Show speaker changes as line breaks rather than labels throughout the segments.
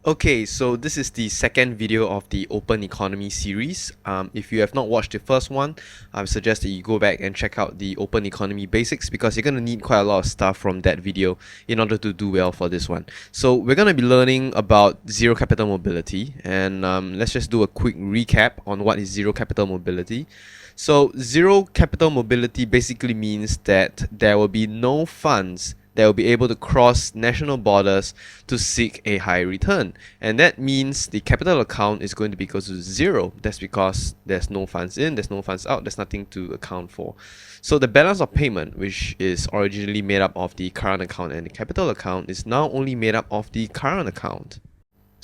Okay, so this is the second video of the Open Economy series. If you have not watched the first one, I would suggest that you go back and check out the Open Economy basics because you're going to need quite a lot of stuff from that video in order to do well for this one. So we're going to be learning about zero capital mobility, and let's just do a quick recap on what is zero capital mobility. So zero capital mobility basically means that there will be no funds that will be able to cross national borders to seek a high return. And that means the capital account is going to be equal to zero. That's because there's no funds in, there's no funds out, there's nothing to account for. So the balance of payment, which is originally made up of the current account and the capital account, is now only made up of the current account.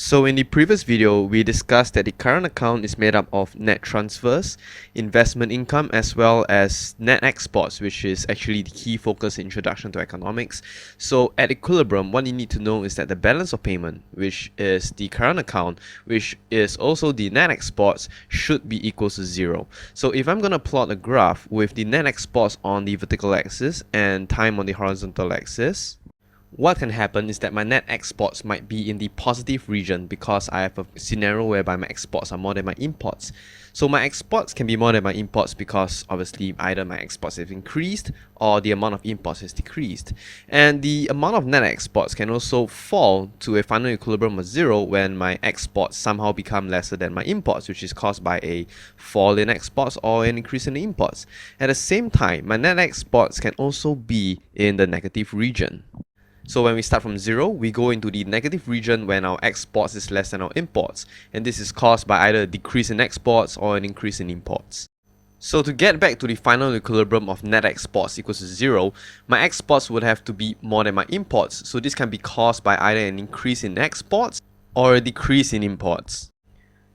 So in the previous video, we discussed that the current account is made up of net transfers, investment income, as well as net exports, which is actually the key focus in Introduction to Economics. So at equilibrium, what you need to know is that the balance of payment, which is the current account, which is also the net exports, should be equal to zero. So if I'm going to plot a graph with the net exports on the vertical axis and time on the horizontal axis, what can happen is that my net exports might be in the positive region because I have a scenario whereby my exports are more than my imports. So my exports can be more than my imports because obviously either my exports have increased or the amount of imports has decreased. And the amount of net exports can also fall to a final equilibrium of zero when my exports somehow become lesser than my imports, which is caused by a fall in exports or an increase in the imports. At the same time, my net exports can also be in the negative region. So when we start from zero, we go into the negative region when our exports is less than our imports, and this is caused by either a decrease in exports or an increase in imports. So to get back to the final equilibrium of net exports equals to zero, my exports would have to be more than my imports, so this can be caused by either an increase in exports or a decrease in imports.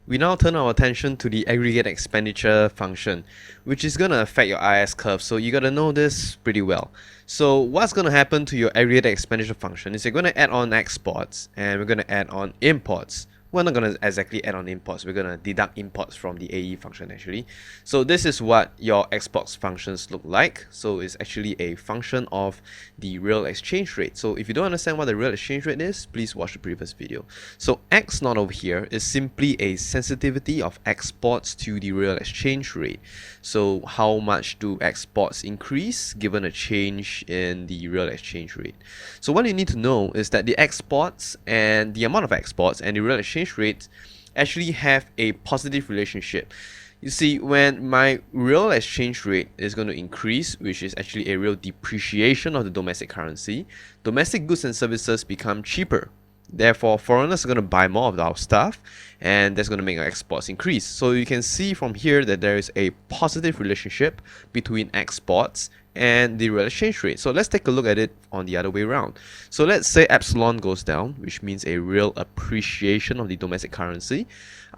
We now turn our attention to the aggregate expenditure function, which is going to affect your IS curve, so you got to know this pretty well. So what's going to happen to your aggregate expenditure function is you're going to add on exports and we're going to add on imports. We're not going to exactly add on imports, we're going to deduct imports from the AE function actually. So this is what your exports functions look like. So it's actually a function of the real exchange rate. So if you don't understand what the real exchange rate is, please watch the previous video. So X naught over here is simply a sensitivity of exports to the real exchange rate. So how much do exports increase given a change in the real exchange rate? So what you need to know is that the exports and the amount of exports and the real exchange rate actually have a positive relationship. You see, when my real exchange rate is going to increase, which is actually a real depreciation of the domestic currency, domestic goods and services become cheaper. Therefore, foreigners are going to buy more of our stuff, and that's going to make our exports increase. So you can see from here that there is a positive relationship between exports and the real exchange rate. So let's take a look at it on the other way around. So let's say epsilon goes down, which means a real appreciation of the domestic currency.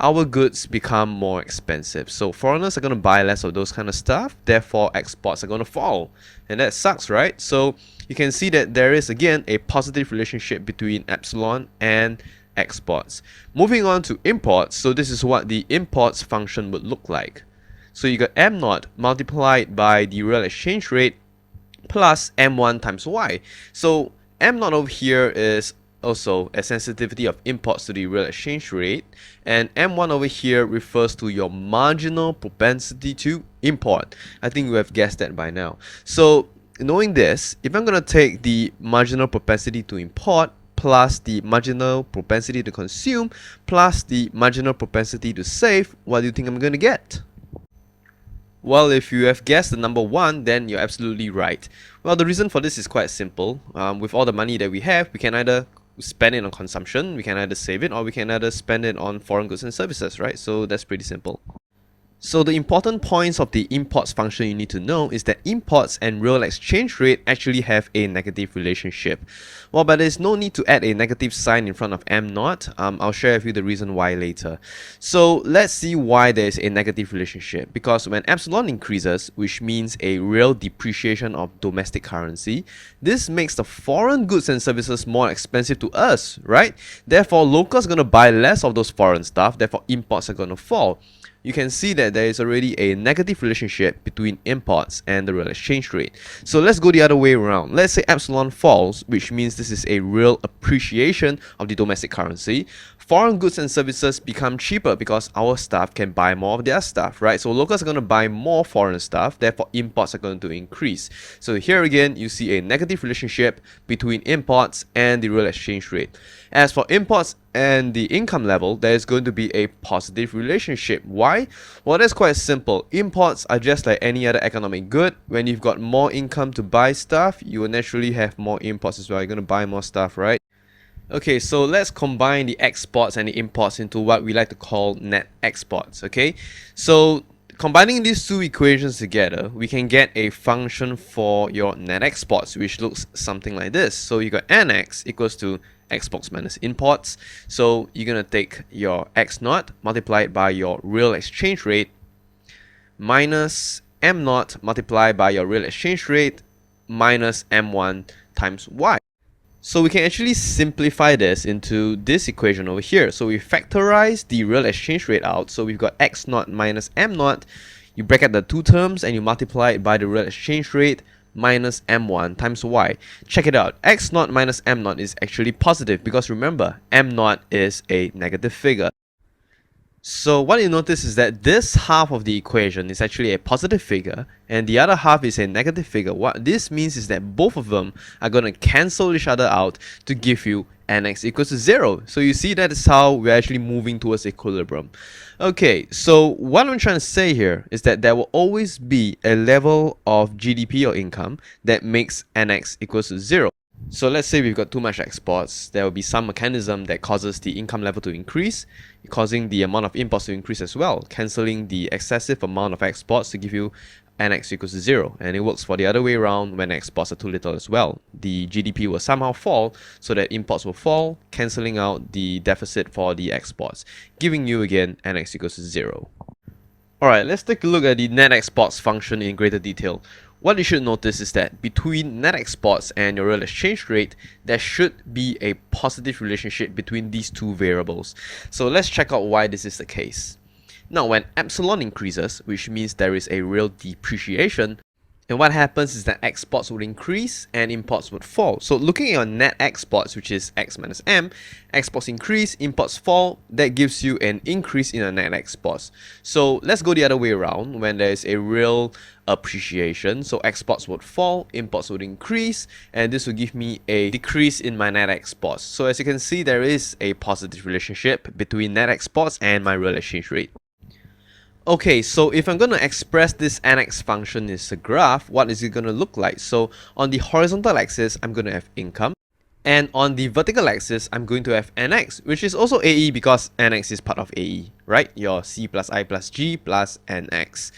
Our goods become more expensive. So foreigners are going to buy less of those kind of stuff. Therefore, exports are going to fall. And that sucks, right? So you can see that there is, again, a positive relationship between epsilon and exports. Moving on to imports. So this is what the imports function would look like. So you got M naught multiplied by the real exchange rate plus M1 times Y. So M naught over here is also a sensitivity of imports to the real exchange rate, and M1 over here refers to your marginal propensity to import. I think you have guessed that by now. So knowing this, if I'm going to take the marginal propensity to import plus the marginal propensity to consume plus the marginal propensity to save, what do you think I'm going to get? Well, if you have guessed the number 1, then you're absolutely right. Well, the reason for this is quite simple. With all the money that we have, we can either spend it on consumption, we can either save it, or we can either spend it on foreign goods and services, right? So that's pretty simple. So the important points of the imports function you need to know is that imports and real exchange rate actually have a negative relationship. Well, but there's no need to add a negative sign in front of M naught. I'll share with you the reason why later. So let's see why there's a negative relationship. Because when epsilon increases, which means a real depreciation of domestic currency, this makes the foreign goods and services more expensive to us, right? Therefore, locals are going to buy less of those foreign stuff, therefore imports are going to fall. you can see that there is already a negative relationship between imports and the real exchange rate. So let's go the other way around. Let's say epsilon falls, which means this is a real appreciation of the domestic currency. Foreign goods and services become cheaper because our staff can buy more of their stuff, right? So locals are going to buy more foreign stuff, therefore imports are going to increase. So here again, you see a negative relationship between imports and the real exchange rate. As for imports and the income level, there is going to be a positive relationship. Why? Well, that's quite simple. Imports are just like any other economic good. When you've got more income to buy stuff, you will naturally have more imports as well. You're going to buy more stuff, right? Okay, so let's combine the exports and the imports into what we like to call net exports, okay? So combining these two equations together, we can get a function for your net exports, which looks something like this. So you got NX equals to exports minus imports. So you're going to take your X0 multiplied by your real exchange rate minus M0 multiplied by your real exchange rate minus M1 times Y. So we can actually simplify this into this equation over here. So we factorize the real exchange rate out. So we've got X0 minus M0. You bracket the two terms and you multiply it by the real exchange rate minus M1 times Y. Check it out. X0 minus M0 is actually positive because remember, M0 is a negative figure. So what you notice is that this half of the equation is actually a positive figure and the other half is a negative figure. What this means is that both of them are going to cancel each other out to give you NX equals to 0. So you see that is how we're actually moving towards equilibrium. Okay, so what I'm trying to say here is that there will always be a level of GDP or income that makes NX equals to 0. So let's say we've got too much exports, there will be some mechanism that causes the income level to increase, causing the amount of imports to increase as well, cancelling the excessive amount of exports to give you NX equals to 0. And it works for the other way around when exports are too little as well. The GDP will somehow fall so that imports will fall, cancelling out the deficit for the exports, giving you again NX equals to 0. Alright, let's take a look at the net exports function in greater detail. What you should notice is that between net exports and your real exchange rate, there should be a positive relationship between these two variables. So let's check out why this is the case. Now, when epsilon increases, which means there is a real depreciation, and what happens is that exports would increase and imports would fall. So looking at your net exports, which is X minus M, exports increase, imports fall, that gives you an increase in your net exports. So let's go the other way around. When there is a real appreciation, so exports would fall, imports would increase, and this will give me a decrease in my net exports. So as you can see, there is a positive relationship between net exports and my real exchange rate. Okay, so if I'm going to express this NX function as a graph, what is it going to look like? So on the horizontal axis, I'm going to have income. And on the vertical axis, I'm going to have NX, which is also AE because NX is part of AE, right? Your C plus I plus G plus NX.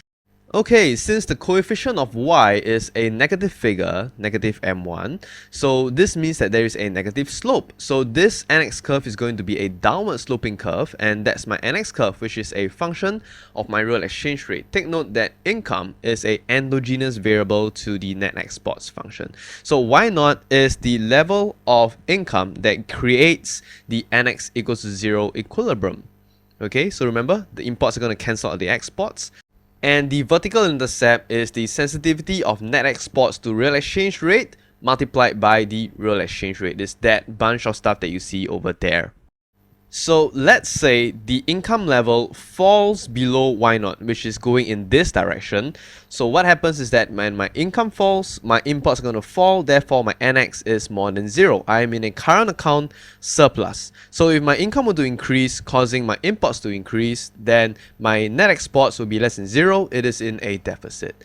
Okay, since the coefficient of y is a negative figure, negative m1, so this means that there is a negative slope. So this nx curve is going to be a downward sloping curve, and that's my nx curve, which is a function of my real exchange rate. Take note that income is a endogenous variable to the net exports function. So y0 is the level of income that creates the nx equals to 0 equilibrium. Okay, so remember, the imports are going to cancel out the exports. And the vertical intercept is the sensitivity of net exports to real exchange rate multiplied by the real exchange rate. It's that bunch of stuff that you see over there. So let's say the income level falls below y0, which is going in this direction. So what happens is that when my income falls, my imports are going to fall, therefore my NX is more than 0. I am in a current account surplus. So if my income were to increase, causing my imports to increase, then my net exports will be less than 0. It is in a deficit.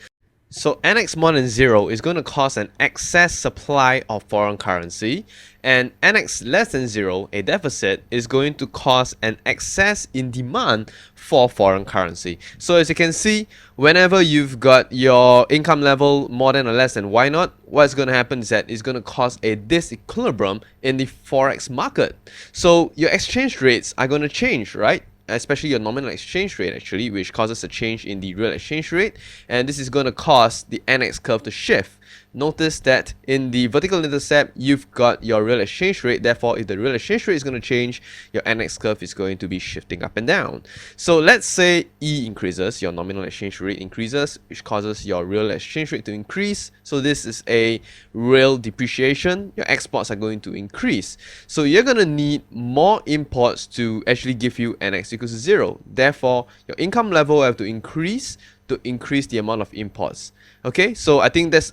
So NX more than 0 is going to cause an excess supply of foreign currency, and NX less than 0, a deficit, is going to cause an excess in demand for foreign currency. So as you can see, whenever you've got your income level more than or less than y0, what's going to happen is that it's going to cause a disequilibrium in the forex market. So your exchange rates are going to change, right? Especially your nominal exchange rate actually, which causes a change in the real exchange rate, and this is going to cause the NX curve to shift. notice that in the vertical intercept, you've got your real exchange rate. Therefore, if the real exchange rate is going to change, your NX curve is going to be shifting up and down. So let's say E increases, your nominal exchange rate increases, which causes your real exchange rate to increase. So this is a real depreciation. Your exports are going to increase. So you're going to need more imports to actually give you NX equals to 0. Therefore, your income level will have to increase the amount of imports. Okay, so I think that's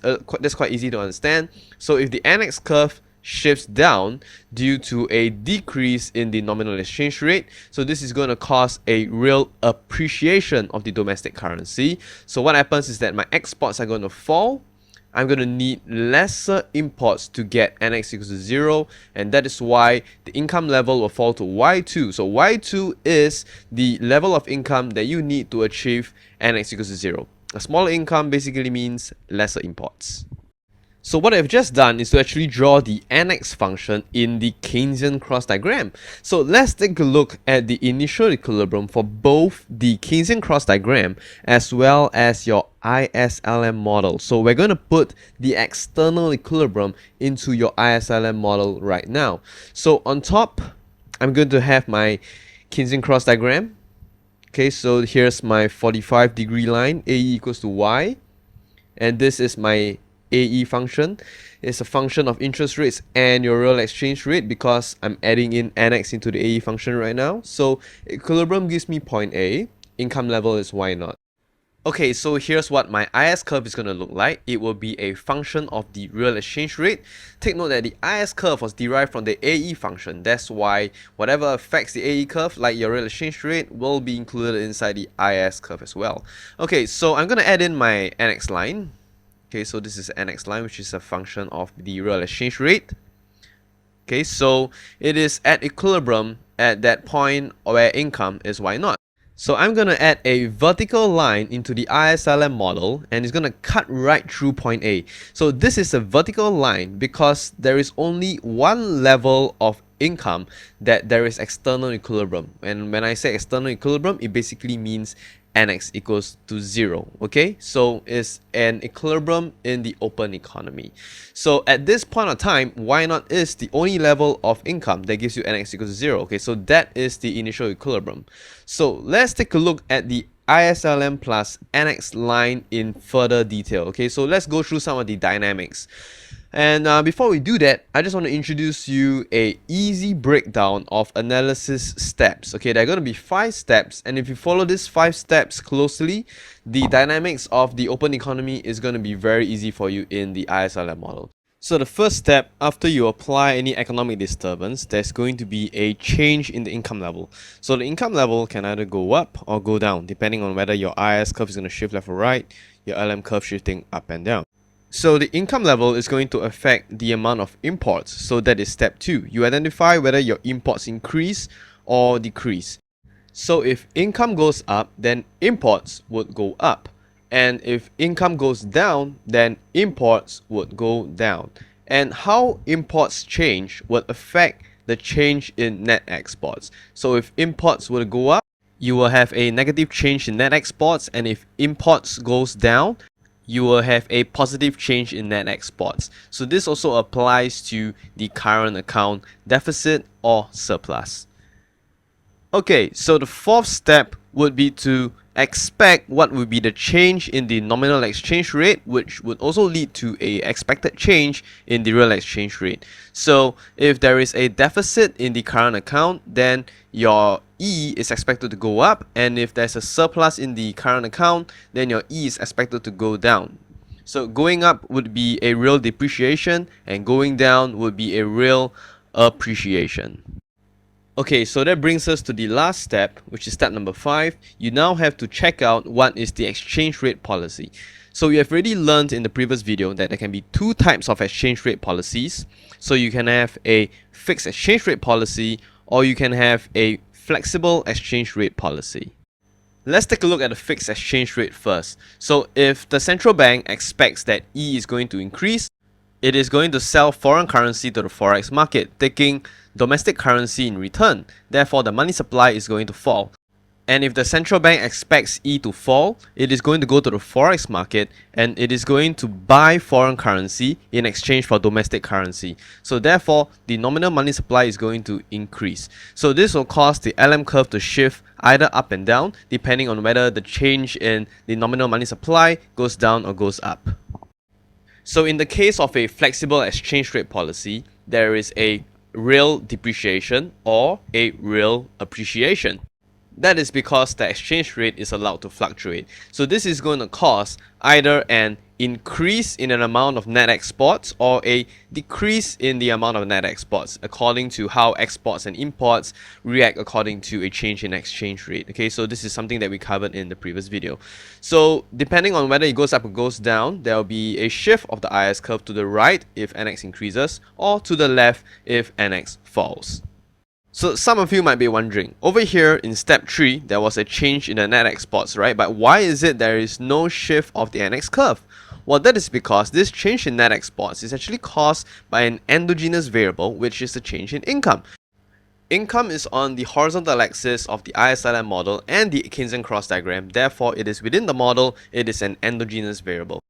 quite easy to understand. So if the NX curve shifts down due to a decrease in the nominal exchange rate, so this is going to cause a real appreciation of the domestic currency. So what happens is that my exports are going to fall. I'm going to need lesser imports to get NX equals to 0, and that is why the income level will fall to Y2. So Y2 is the level of income that you need to achieve NX equals to 0. A smaller income basically means lesser imports. So what I've just done is to actually draw the NX function in the Keynesian cross diagram. So let's take a look at the initial equilibrium for both the Keynesian cross diagram as well as your ISLM model. So we're going to put the external equilibrium into your ISLM model right now. So on top, I'm going to have my Keynesian cross diagram. Okay, so here's my 45-degree line, AE equals to Y. And this is my AE function. It's a function of interest rates and your real exchange rate because I'm adding in NX into the AE function right now. So equilibrium gives me point A, income level is Y naught. Okay, so here's what my IS curve is going to look like. It will be a function of the real exchange rate. Take note that the IS curve was derived from the AE function. That's why whatever affects the AE curve, like your real exchange rate, will be included inside the IS curve as well. Okay, so I'm going to add in my NX line. Okay, so this is NX line, which is a function of the real exchange rate. Okay, so it is at equilibrium at that point where income is Y naught. So I'm going to add a vertical line into the ISLM model, and it's going to cut right through point A. So this is a vertical line because there is only one level of income that there is external equilibrium. And when I say external equilibrium, it basically means NX equals to 0. Okay, so it's an equilibrium in the open economy. So at this point of time, Y naught is the only level of income that gives you NX equals to 0. Okay, so that is the initial equilibrium. So let's take a look at the ISLM plus NX line in further detail. Okay, so let's go through some of the dynamics. And before we do that, I just want to introduce you a easy breakdown of analysis steps. Okay, there are going to be 5 steps, and if you follow these 5 steps closely, the dynamics of the open economy is going to be very easy for you in the ISLM model. So the first step, after you apply any economic disturbance, there's going to be a change in the income level. So the income level can either go up or go down, depending on whether your IS curve is going to shift left or right, your LM curve shifting up and down. So the income level is going to affect the amount of imports. So that is step 2. You identify whether your imports increase or decrease. So if income goes up, then imports would go up. And if income goes down, then imports would go down. And how imports change would affect the change in net exports. So if imports were to go up, you will have a negative change in net exports. And if imports goes down, you will have a positive change in net exports. So this also applies to the current account deficit or surplus. Okay, so the fourth step would be to expect what would be the change in the nominal exchange rate, which would also lead to a expected change in the real exchange rate. So if there is a deficit in the current account, then your E is expected to go up, and if there's a surplus in the current account, then your E is expected to go down. So going up would be a real depreciation, and going down would be a real appreciation. Okay, so that brings us to the last step, which is step number 5. You now have to check out what is the exchange rate policy. So we have already learned in the previous video that there can be 2 types of exchange rate policies. So you can have a fixed exchange rate policy, or you can have a flexible exchange rate policy. Let's take a look at the fixed exchange rate first. So if the central bank expects that E is going to increase, it is going to sell foreign currency to the forex market, taking domestic currency in return. Therefore, the money supply is going to fall. And if the central bank expects E to fall, it is going to go to the forex market and it is going to buy foreign currency in exchange for domestic currency. So therefore, the nominal money supply is going to increase. So this will cause the LM curve to shift either up and down, depending on whether the change in the nominal money supply goes down or goes up. So in the case of a flexible exchange rate policy, there is a real depreciation or a real appreciation. That is because the exchange rate is allowed to fluctuate. So this is going to cause either an increase in an amount of net exports or a decrease in the amount of net exports according to how exports and imports react according to a change in exchange rate. Okay, so this is something that we covered in the previous video. So depending on whether it goes up or goes down, there will be a shift of the IS curve to the right if NX increases or to the left if NX falls. So some of you might be wondering, over here in step 3, there was a change in the net exports, right? But why is it there is no shift of the NX curve? Well, that is because this change in net exports is actually caused by an endogenous variable, which is the change in income. Income is on the horizontal axis of the ISLM model and the Keynesian cross diagram, therefore it is within the model, it is an endogenous variable.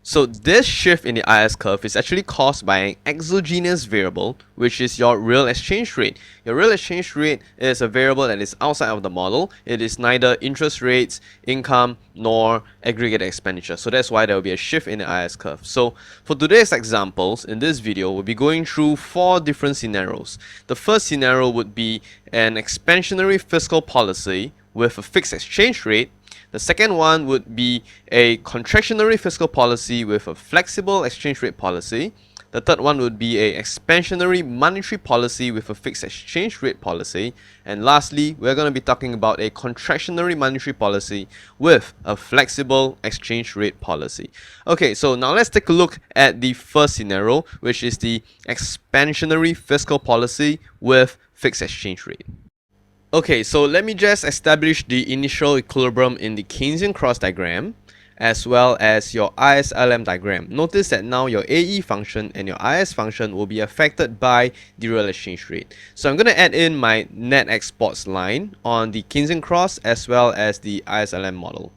So this shift in the IS curve is actually caused by an exogenous variable, which is your real exchange rate. Your real exchange rate is a variable that is outside of the model. It is neither interest rates, income, nor aggregate expenditure. So that's why there will be a shift in the IS curve. So for today's examples, in this video, we'll be going through 4 different scenarios. The first scenario would be an expansionary fiscal policy with a fixed exchange rate. The second one would be a contractionary fiscal policy with a flexible exchange rate policy. The third one would be a expansionary monetary policy with a fixed exchange rate policy. And lastly, we're going to be talking about a contractionary monetary policy with a flexible exchange rate policy. Okay, so now let's take a look at the first scenario, which is the expansionary fiscal policy with fixed exchange rate. Okay, so let me just establish the initial equilibrium in the Keynesian cross diagram as well as your ISLM diagram. Notice that now your AE function and your IS function will be affected by the real exchange rate. So I'm going to add in my net exports line on the Keynesian cross as well as the ISLM model.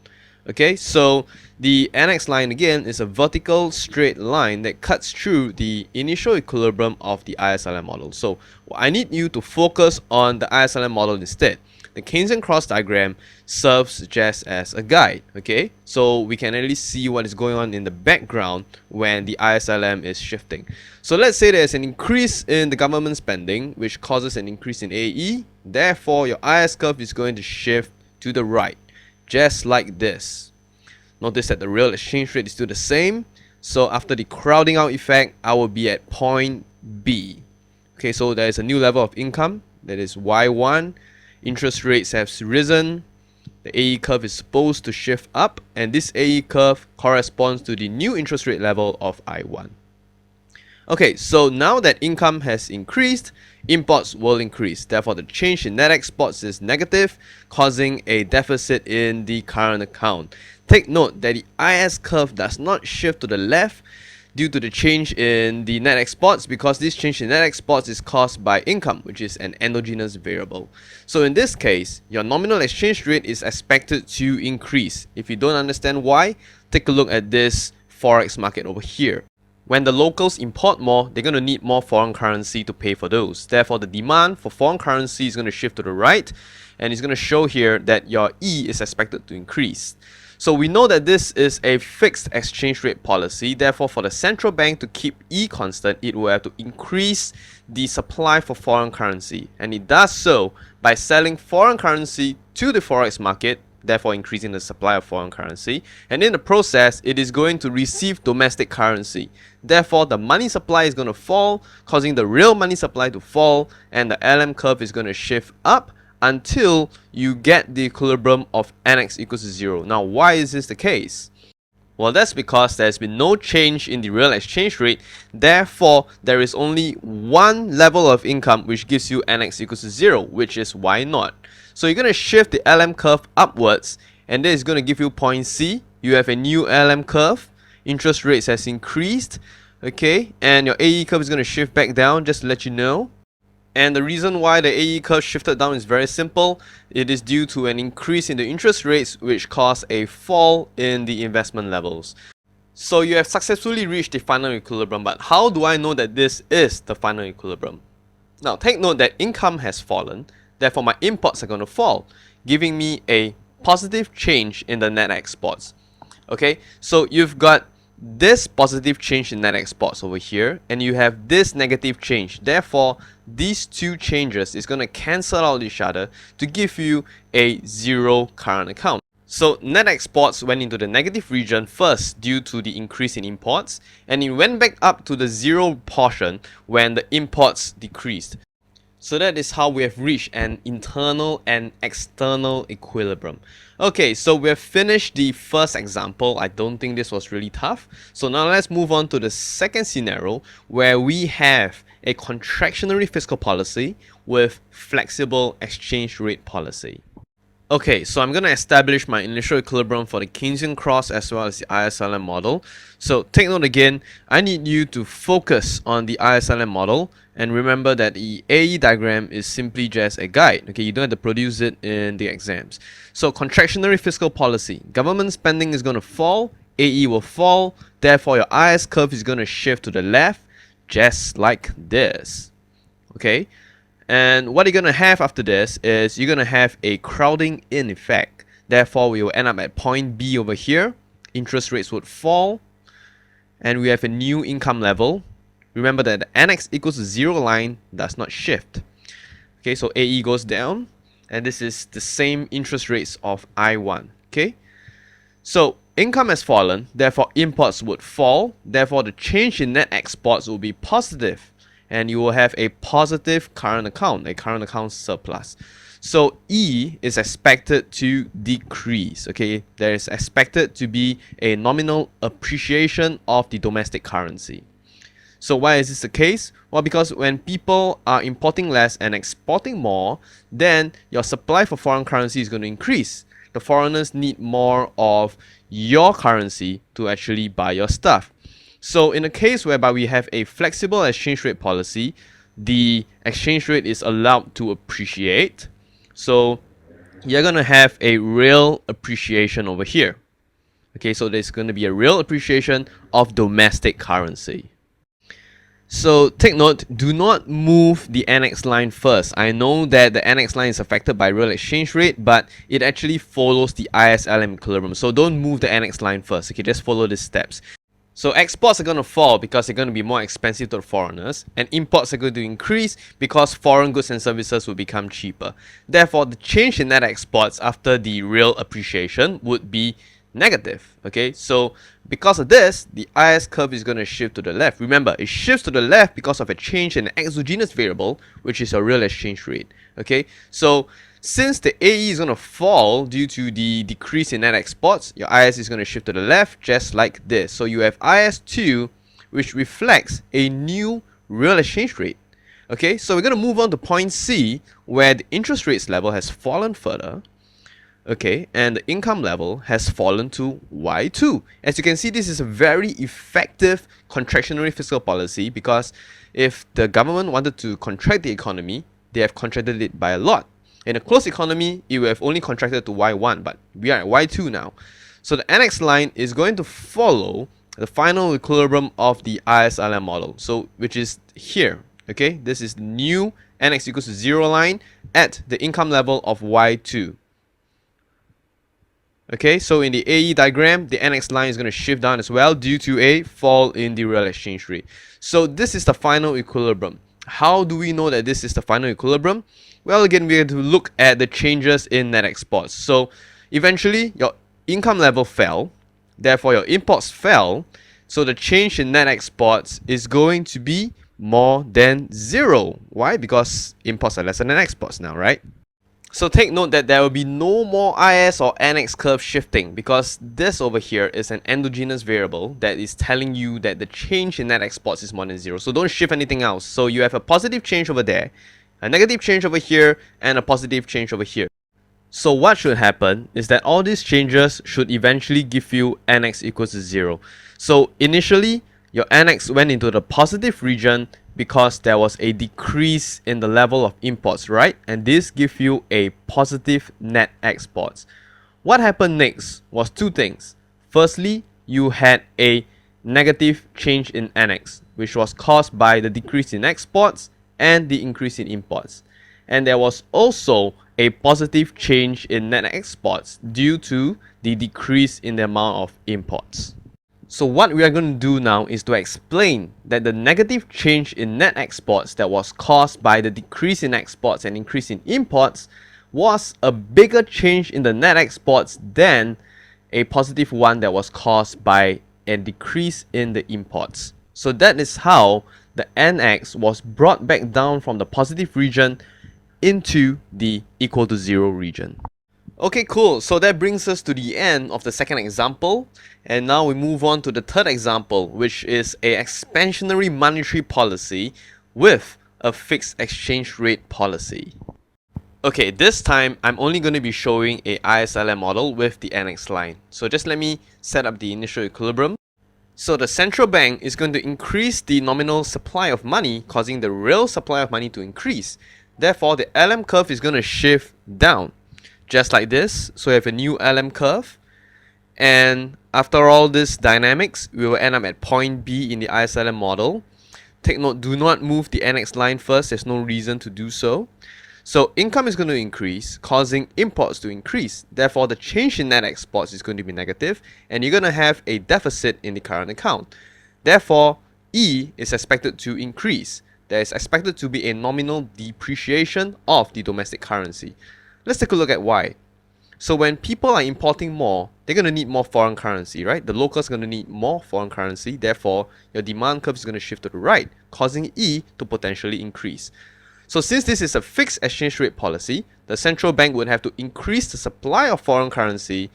Okay, so the NX line again is a vertical straight line that cuts through the initial equilibrium of the ISLM model. So I need you to focus on the ISLM model instead. The Keynesian cross diagram serves just as a guide, okay? So we can at least see what is going on in the background when the ISLM is shifting. So let's say there's an increase in the government spending, which causes an increase in AE. Therefore, your IS curve is going to shift to the right, just like this. Notice that the real exchange rate is still the same. So after the crowding out effect, I will be at point B. Okay, so there is a new level of income, that is Y1. Interest rates have risen. The AE curve is supposed to shift up, and this AE curve corresponds to the new interest rate level of I1. Okay, so now that income has increased, imports will increase. Therefore, the change in net exports is negative, causing a deficit in the current account. Take note that the IS curve does not shift to the left due to the change in the net exports, because this change in net exports is caused by income, which is an endogenous variable. So in this case, your nominal exchange rate is expected to increase. If you don't understand why, take a look at this forex market over here. When the locals import more, they're going to need more foreign currency to pay for those. Therefore, the demand for foreign currency is going to shift to the right, and it's going to show here that your E is expected to increase. So we know that this is a fixed exchange rate policy. Therefore, for the central bank to keep E constant, it will have to increase the supply for foreign currency. And it does so by selling foreign currency to the forex market, therefore increasing the supply of foreign currency. And in the process, it is going to receive domestic currency. Therefore, the money supply is going to fall, causing the real money supply to fall, and the LM curve is going to shift up until you get the equilibrium of NX equals to 0. Now, why is this the case? Well, that's because there's been no change in the real exchange rate. Therefore, there is only one level of income which gives you NX equals to 0, which is Y naught. So you're going to shift the LM curve upwards, and this is going to give you point C. You have a new LM curve. Interest rates has increased, okay, and your AE curve is going to shift back down, just to let you know. And the reason why the AE curve shifted down is very simple. It is due to an increase in the interest rates which caused a fall in the investment levels. So you have successfully reached the final equilibrium, but how do I know that this is the final equilibrium? Now take note that income has fallen, therefore my imports are going to fall, giving me a positive change in the net exports. Okay, so you've got this positive change in net exports over here, and you have this negative change. Therefore, these two changes is going to cancel out each other to give you a zero current account. So net exports went into the negative region first due to the increase in imports, and it went back up to the zero portion when the imports decreased. So that is how we have reached an internal and external equilibrium. Okay, so we have finished the first example. I don't think this was really tough. So now let's move on to the second scenario where we have a contractionary fiscal policy with flexible exchange rate policy. Okay, so I'm going to establish my initial equilibrium for the Keynesian cross as well as the ISLM model. So take note again, I need you to focus on the ISLM model and remember that the AE diagram is simply just a guide. Okay, you don't have to produce it in the exams. So contractionary fiscal policy, government spending is going to fall, AE will fall, therefore your IS curve is going to shift to the left just like this. Okay. And what you're going to have after this is you're going to have a crowding in effect. Therefore, we will end up at point B over here. Interest rates would fall. And we have a new income level. Remember that the NX equals to 0 line does not shift. Okay, so AE goes down. And this is the same interest rates of I1. Okay, so income has fallen. Therefore, imports would fall. Therefore, the change in net exports will be positive. And you will have a positive current account, a current account surplus. So E is expected to decrease. Okay, there is expected to be a nominal appreciation of the domestic currency. So why is this the case? Well, because when people are importing less and exporting more, then your supply for foreign currency is going to increase. The foreigners need more of your currency to actually buy your stuff. So in a case whereby we have a flexible exchange rate policy, the exchange rate is allowed to appreciate. So you're going to have a real appreciation over here. Okay, so there's going to be a real appreciation of domestic currency. So take note, do not move the NX line first. I know that the NX line is affected by real exchange rate, but it actually follows the ISLM equilibrium. So don't move the NX line first. Okay, just follow these steps. So exports are going to fall because they're going to be more expensive to the foreigners, and imports are going to increase because foreign goods and services will become cheaper. Therefore, the change in net exports after the real appreciation would be negative. Okay, so because of this, the IS curve is going to shift to the left. Remember, it shifts to the left because of a change in the exogenous variable, which is your real exchange rate. Okay, so since the AE is going to fall due to the decrease in net exports, your IS is going to shift to the left just like this. So you have IS2, which reflects a new real exchange rate. Okay, so we're going to move on to point C, where the interest rates level has fallen further. Okay, and the income level has fallen to Y2. As you can see, this is a very effective contractionary fiscal policy because if the government wanted to contract the economy, they have contracted it by a lot. In a closed economy, it would have only contracted to Y1, but we are at Y2 now. So the NX line is going to follow the final equilibrium of the ISLM model, so which is here. Okay, this is the new NX equals to 0 line at the income level of Y2. Okay, so in the AE diagram, the NX line is going to shift down as well due to a fall in the real exchange rate. So this is the final equilibrium. How do we know that this is the final equilibrium? Well, again, we have to look at the changes in net exports. So eventually, your income level fell. Therefore, your imports fell. So the change in net exports is going to be more than 0. Why? Because imports are lesser than exports now, right? So take note that there will be no more IS or NX curve shifting because this over here is an endogenous variable that is telling you that the change in net exports is more than 0. So don't shift anything else. So you have a positive change over there, a negative change over here, and a positive change over here. So what should happen is that all these changes should eventually give you NX equals to 0. So initially, your NX went into the positive region because there was a decrease in the level of imports, right? And this gives you a positive net exports. What happened next was two things. Firstly, you had a negative change in NX, which was caused by the decrease in exports and the increase in imports. And there was also a positive change in net exports due to the decrease in the amount of imports. So what we are going to do now is to explain that the negative change in net exports that was caused by the decrease in exports and increase in imports was a bigger change in the net exports than a positive one that was caused by a decrease in the imports. So that is how the NX was brought back down from the positive region into the equal to zero region. Okay, cool. So that brings us to the end of the second example. And now we move on to the third example, which is a expansionary monetary policy with a fixed exchange rate policy. Okay, this time I'm only going to be showing a ISLM model with the NX line. So just let me set up the initial equilibrium. So the central bank is going to increase the nominal supply of money, causing the real supply of money to increase. Therefore, the LM curve is going to shift down. Just like this. So we have a new LM curve, and after all this dynamics, we will end up at point B in the ISLM model. Take note, do not move the NX line first, there's no reason to do so. So income is going to increase, causing imports to increase. Therefore, the change in net exports is going to be negative, and you're going to have a deficit in the current account. Therefore, E is expected to increase. There is expected to be a nominal depreciation of the domestic currency. Let's take a look at why. So when people are importing more, they're going to need more foreign currency, right? The locals are going to need more foreign currency. Therefore, your demand curve is going to shift to the right, causing E to potentially increase. So since this is a fixed exchange rate policy, the central bank would have to increase the supply of foreign currency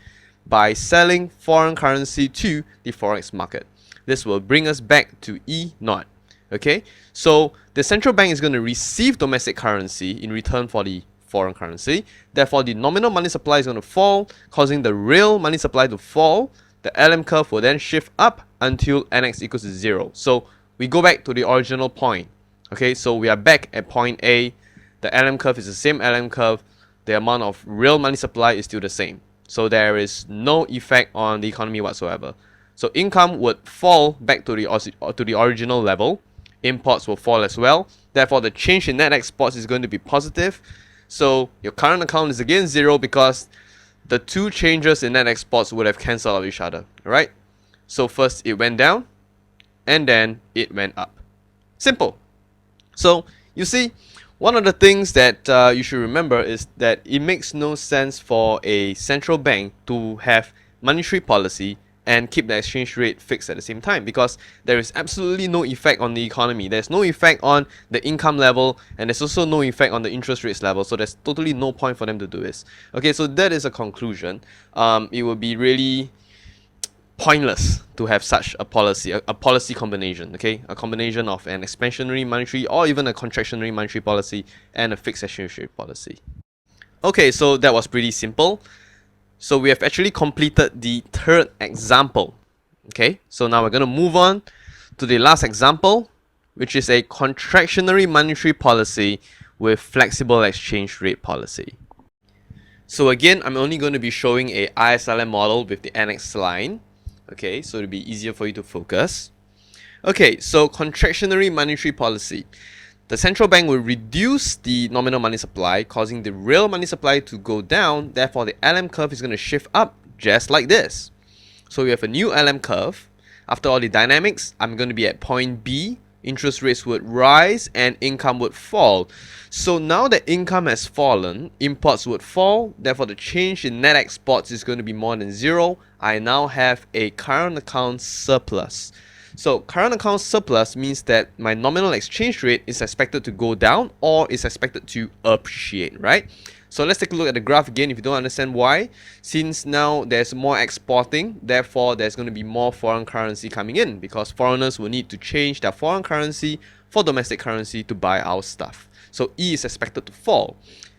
by selling foreign currency to the forex market. This will bring us back to E0. Okay, so the central bank is going to receive domestic currency in return for the foreign currency. Therefore, the nominal money supply is going to fall, causing the real money supply to fall. The LM curve will then shift up until NX equals to 0. So we go back to the original point. Okay, so we are back at point A. The LM curve is the same LM curve. The amount of real money supply is still the same. So there is no effect on the economy whatsoever. So income would fall back to the original level. Imports will fall as well. Therefore, the change in net exports is going to be positive. So your current account is again 0 because the two changes in net exports would have cancelled out each other, right? So first it went down and then it went up. Simple. So you see, one of the things that you should remember is that it makes no sense for a central bank to have monetary policy and keep the exchange rate fixed at the same time, because there is absolutely no effect on the economy. There's no effect on the income level, and there's also no effect on the interest rates level, so there's totally no point for them to do this. Okay, so that is a conclusion. It would be really pointless to have such a policy, a policy combination, okay? A combination of an expansionary monetary or even a contractionary monetary policy and a fixed exchange rate policy. Okay, so that was pretty simple. So we have actually completed the third example. Okay, so now we're going to move on to the last example, which is a contractionary monetary policy with flexible exchange rate policy. So again, I'm only going to be showing a ISLM model with the NX line. Okay, so it'll be easier for you to focus. Okay, so contractionary monetary policy. The central bank will reduce the nominal money supply, causing the real money supply to go down. Therefore, the LM curve is going to shift up just like this. So we have a new LM curve. After all the dynamics, I'm going to be at point B. Interest rates would rise and income would fall. So now that income has fallen, imports would fall. Therefore, the change in net exports is going to be more than 0. I now have a current account surplus. So current account surplus means that my nominal exchange rate is expected to go down or is expected to appreciate, right? So let's take a look at the graph again if you don't understand why. Since now there's more exporting, therefore there's going to be more foreign currency coming in because foreigners will need to change their foreign currency for domestic currency to buy our stuff. So E is expected to fall.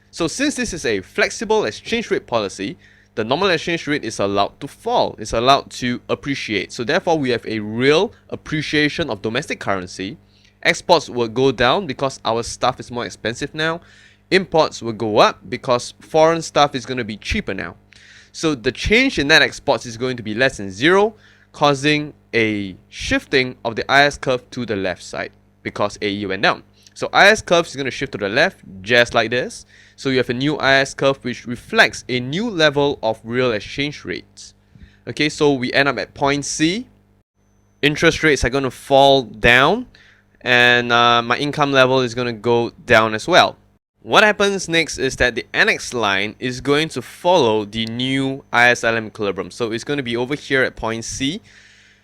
So since this is a flexible exchange rate policy, the nominal exchange rate is allowed to fall. It's allowed to appreciate. So therefore, we have a real appreciation of domestic currency Exports will go down because our stuff is more expensive now. Imports will go up because foreign stuff is going to be cheaper now. So the change in net exports is going to be less than 0, causing a shifting of the IS curve to the left side because AE went down. So IS curve is going to shift to the left just like this. So you have a new IS curve which reflects a new level of real exchange rates. Okay, so we end up at point C. Interest rates are going to fall down, and my income level is going to go down as well. What happens next is that the NX line is going to follow the new ISLM equilibrium. So it's going to be over here at point C,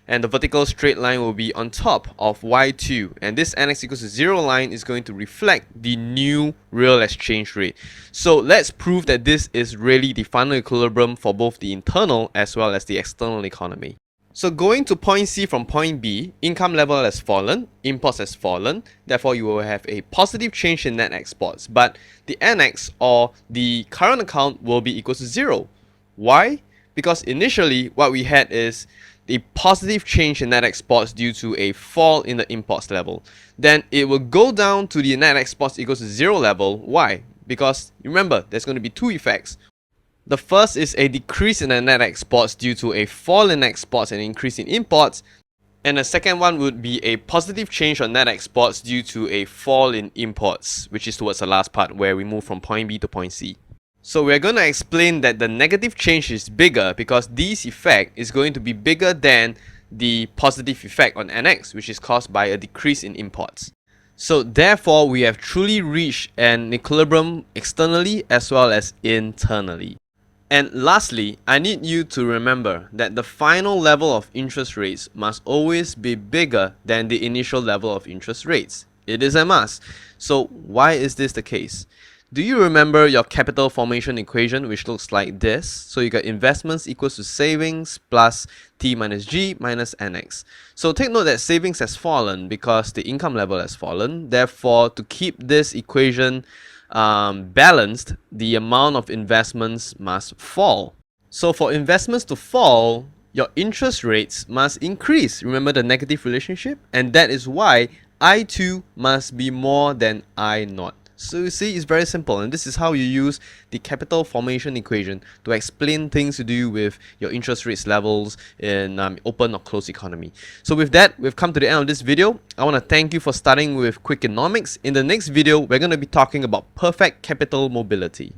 and the vertical straight line will be on top of Y2, and this NX equals to 0 line is going to reflect the new real exchange rate. So let's prove that this is really the final equilibrium for both the internal as well as the external economy. So going to point C from point B, income level has fallen, imports has fallen, therefore you will have a positive change in net exports, but the NX or the current account will be equal to 0. Why? Because initially what we had is a positive change in net exports due to a fall in the imports level. Then it will go down to the net exports equals to 0 level. Why? Because remember, there's going to be two effects. The first is a decrease in the net exports due to a fall in exports and increase in imports. And the second one would be a positive change on net exports due to a fall in imports, which is towards the last part where we move from point B to point C. So we're going to explain that the negative change is bigger because this effect is going to be bigger than the positive effect on NX, which is caused by a decrease in imports. So therefore, we have truly reached an equilibrium externally as well as internally. And lastly, I need you to remember that the final level of interest rates must always be bigger than the initial level of interest rates. It is a must. So why is this the case? Do you remember your capital formation equation, which looks like this? So you got investments equals to savings plus T minus G minus NX. So take note that savings has fallen because the income level has fallen. Therefore, to keep this equation balanced, the amount of investments must fall. So for investments to fall, your interest rates must increase. Remember the negative relationship? And that is why I2 must be more than I0. So you see, it's very simple, and this is how you use the capital formation equation to explain things to do with your interest rates levels in open or closed economy. So with that, we've come to the end of this video. I want to thank you for starting with Quickienomics. In the next video, we're going to be talking about perfect capital mobility.